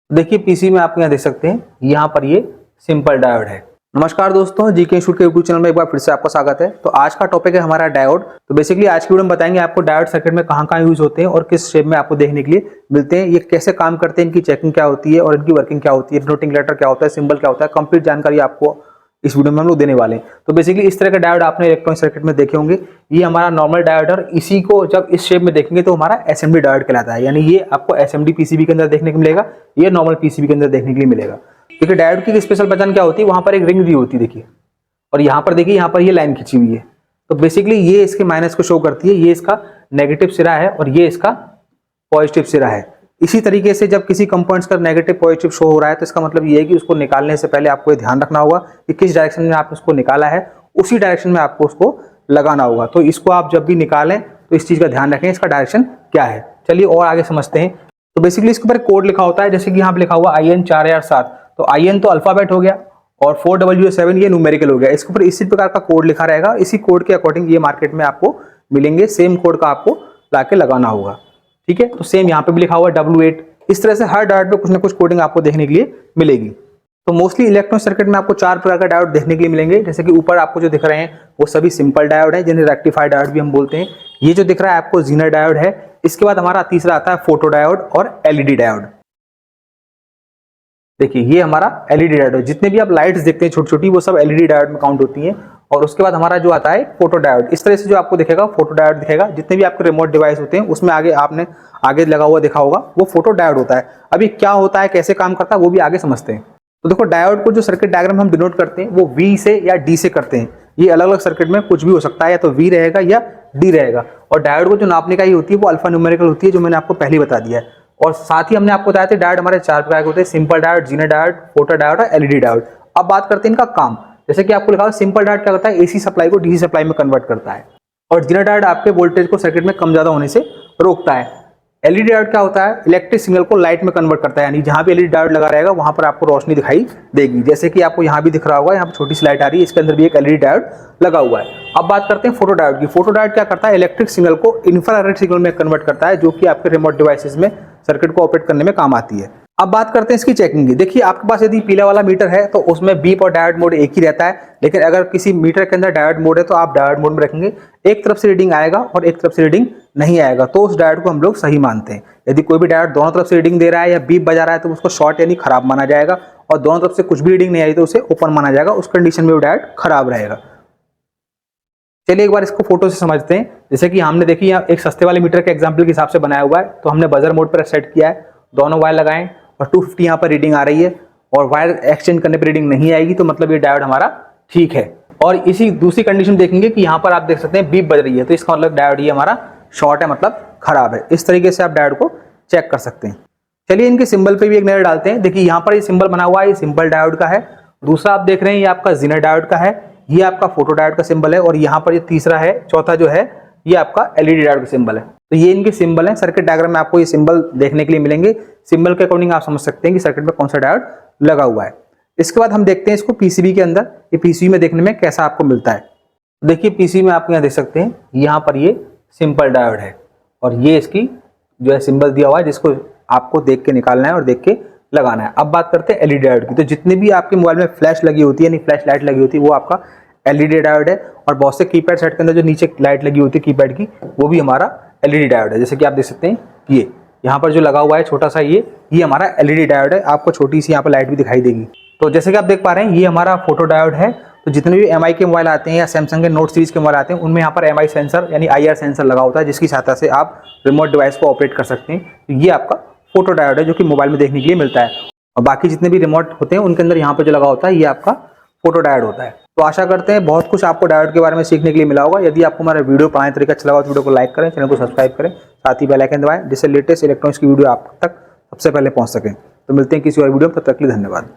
देखिए पीसी में आप यहाँ देख सकते हैं, यहाँ पर ये सिंपल डायोड है। नमस्कार दोस्तों, जीके इंस्टीट्यूट के यूट्यूब चैनल में एक बार फिर से आपका स्वागत है। तो आज का टॉपिक है हमारा डायोड। तो बेसिकली आज की वीडियो में बताएंगे आपको डायोड सर्किट में कहाँ यूज होते हैं और किस शेप में आपको देखने के लिए मिलते हैं, ये कैसे काम करते हैं, इनकी चेकिंग क्या होती है और इनकी वर्किंग क्या होती है, डिनोटिंग लेटर क्या होता है, सिंबल क्या होता है, कंप्लीट जानकारी आपको इस वीडियो में हम लोग देने वाले हैं। तो बेसिकली इस तरह के डायोड आपने इलेक्ट्रॉनिक सर्किट में देखे होंगे। ये हमारा नॉर्मल डायोड और इसी को जब इस शेप में देखेंगे तो हमारा एसएमडी डायोड कहलाता है। यानी ये आपको एसएमडी पीसीबी के अंदर देखने को मिलेगा, ये नॉर्मल पीसीबी के अंदर देखने के लिए मिलेगा। देखिए डायोड की स्पेशल पहचान क्या होती है, वहां पर एक रिंग दी होती है देखिए, और यहाँ पर देखिए यहाँ पर ये लाइन खींची हुई है। तो बेसिकली ये इसके माइनस को शो करती है, ये इसका नेगेटिव सिरा है और ये इसका पॉजिटिव सिरा है। इसी तरीके से जब किसी कंपोनेंट्स का नेगेटिव पॉजिटिव शो हो रहा है तो इसका मतलब ये है कि उसको निकालने से पहले आपको ये ध्यान रखना होगा कि किस डायरेक्शन में आपने उसको निकाला है, उसी डायरेक्शन में आपको उसको लगाना होगा। तो इसको आप जब भी निकालें तो इस चीज का ध्यान रखें, इसका डायरेक्शन क्या है। चलिए और आगे समझते हैं। तो बेसिकली इसके ऊपर कोड लिखा होता है, जैसे कि यहाँ पे लिखा हुआ IN 4007। तो IN तो अल्फाबेट हो गया और 4W7 ये न्यूमेरिकल हो गया। इसके ऊपर इसी प्रकार का कोड लिखा रहेगा, इसी कोड के अकॉर्डिंग ये मार्केट में आपको मिलेंगे। सेम कोड का आपको लाके लगाना होगा, ठीक है। तो सेम यहाँ पे भी लिखा हुआ W8। इस तरह से हर डायोड पे कुछ ना कुछ कोडिंग आपको देखने के लिए मिलेगी। तो मोस्टली इलेक्ट्रॉनिक सर्किट में आपको 4 प्रकार का डायोड देखने के लिए मिलेंगे। जैसे कि ऊपर आपको जो दिख रहे हैं वो सभी सिंपल डायोड है, जिन्हें रेक्टिफाइड डायोड भी हम बोलते हैं। ये जो दिख रहा है आपको जीनर डायोड है। इसके बाद हमारा तीसरा आता है फोटो डायोड और एलईडी डायोड। देखिए ये हमारा एलईडी डायोड है। जितने भी आप लाइट्स देखते हैं छोटी छोटी, वो सब एलईडी डायोड में काउंट होती हैं। और उसके बाद हमारा जो आता है फोटो डायोड। इस तरह से जो आपको दिखेगा फोटो डायोड दिखेगा। जितने भी आपके रिमोट डिवाइस होते हैं उसमें आपने आगे लगा हुआ देखा होगा, वो फोटो डायोड होता है। अभी क्या होता है, कैसे काम करता है, वो भी आगे समझते हैं। तो देखो डायोड को जो सर्किट डायग्राम हम डिनोट करते हैं वो V से या D से करते हैं। ये अलग अलग सर्किट में कुछ भी हो सकता है, या तो V रहेगा या D रहेगा। और डायोड को जो नापने का ही होती है वो अल्फा न्यूमेरिकल होती है, जो मैंने आपको पहले बता दिया है। और साथ ही हमने आपको बताया था डायोड हमारे 4 प्रकार के होते हैं, simple diode, Zener diode, photo diode और एलईडी डायोड। अब बात करते हैं इनका काम। जैसे कि आपको लिखा हुआ सिंपल डायोड क्या करता है, AC सप्लाई को DC सप्लाई में कन्वर्ट करता है। और जीनर डायोड आपके वोल्टेज को सर्किट में कम ज्यादा होने से रोकता है। एलईडी डायोड क्या होता है, इलेक्ट्रिक सिग्नल को लाइट में कन्वर्ट करता है। यानी जहां भी एलईडी डायोड लगा रहेगा वहां पर आपको रोशनी दिखाई देगी। जैसे कि आपको यहाँ भी दिख रहा होगा, यहाँ पर छोटी सी लाइट आ रही है, इसके अंदर भी एक एलईडी डायोड लगा हुआ है। अब बात करते हैं फोटो डायोड की। फोटो डायोड क्या करता है, इलेक्ट्रिक सिग्नल को इंफ्रारेड सिग्नल में कन्वर्ट करता है, जो कि आपके रिमोट डिवाइसेस में सर्किट को ऑपरेट करने में काम आती है। अब बात करते हैं इसकी चेकिंग की। देखिए आपके पास यदि पीला वाला मीटर है तो उसमें बीप और डायोड मोड एक ही रहता है। लेकिन अगर किसी मीटर के अंदर डायोड मोड है तो आप डायोड मोड में रखेंगे, एक तरफ से रीडिंग आएगा और एक तरफ से रीडिंग नहीं आएगा, तो उस डायोड को हम लोग सही मानते हैं। यदि कोई भी डायोड दोनों तरफ से रीडिंग दे रहा है या बीप बजा रहा है तो उसको शॉर्ट यानी खराब माना जाएगा, और दोनों तरफ से कुछ भी रीडिंग नहीं आई तो उसे ओपन माना जाएगा। उस कंडीशन में वो डायोड खराब रहेगा। चलिए एक बार इसको फोटो से समझते हैं। जैसे कि हमने देखी यहाँ एक सस्ते वाले मीटर के एग्जाम्पल के हिसाब से बनाया हुआ है। तो हमने बजर मोड पर सेट किया है, दोनों वायर लगाएं और 250 यहाँ पर रीडिंग आ रही है और वायर एक्सचेंज करने पर रीडिंग नहीं आएगी, तो मतलब ये डायोड हमारा ठीक है। और इसी दूसरी कंडीशन देखेंगे कि यहाँ पर आप देख सकते हैं बीप बज रही है, तो इसका मतलब डायोड ये हमारा शॉर्ट है, मतलब खराब है। इस तरीके से आप डायोड को चेक कर सकते हैं। चलिए इनके सिंबल पे भी एक नजर डालते हैं। देखिए यहाँ पर ये सिंबल बना हुआ है, ये सिंपल डायोड का है। दूसरा आप देख रहे हैं ये आपका जीनर डायोड का है, ये आपका फोटो डायोड का सिंबल है। और यहाँ पर ये तीसरा है, चौथा जो है ये आपका एलईडी डायोड का सिंबल है। तो ये इनके सिंबल हैं। सर्किट डायग्राम में आपको ये सिंबल देखने के लिए मिलेंगे। सिंबल के अकॉर्डिंग आप समझ सकते हैं कि सर्किट में कौन सा डायोड लगा हुआ है। इसके बाद हम देखते हैं इसको पीसीबी के अंदर, ये पीसीबी में देखने में कैसा आपको मिलता है। देखिए पीसीबी में आप यहाँ देख सकते हैं, यहाँ पर ये सिंपल डायोड है और ये इसकी जो है सिंबल दिया हुआ है, जिसको आपको देख के निकालना है और देख के लगाना है। अब बात करते हैं एलईडी डायोड की। तो जितने भी आपके मोबाइल में फ्लैश लगी होती है, यानी फ्लैश लाइट लगी होती है, वो आपका एलईडी डायोड है। और बहुत से कीपैड सेट के अंदर जो नीचे लाइट लगी होती है कीपैड की, वो भी हमारा एलईडी डायोड है। जैसे कि आप देख सकते हैं ये यहाँ पर जो लगा हुआ है छोटा सा, ये हमारा एलईडी डायोड है। आपको छोटी सी यहाँ पर लाइट भी दिखाई देगी। तो जैसे कि आप देख पा रहे हैं ये हमारा फोटो डायोड है। तो जितने भी एमआई के मोबाइल आते हैं या सैमसंग के नोट सीरीज के मोबाइल आते हैं, उनमें यहाँ पर एमआई सेंसर यानी IR सेंसर लगा होता है, जिसकी सहायता से आप रिमोट डिवाइस को ऑपरेट कर सकते हैं। तो ये आपका फोटो डायोड है, जो कि मोबाइल में देखने के लिए मिलता है। और बाकी जितने भी रिमोट होते हैं उनके अंदर यहाँ पर जो लगा होता है ये आपका फोटो डायोड होता है। तो आशा करते हैं बहुत कुछ आपको डायोड के बारे में सीखने के लिए मिला होगा। यदि आपको हमारा वीडियो पढ़ाने तरीका अच्छा लगा तो वीडियो को लाइक करें, चैनल को सब्सक्राइब करें, साथ ही बेल आइकन दबाएं, जिससे लेटेस्ट इलेक्ट्रॉनिक्स की वीडियो आप तक सबसे पहले पहुंच सकें। तो मिलते हैं किसी और वीडियो में, तब तक के लिए धन्यवाद।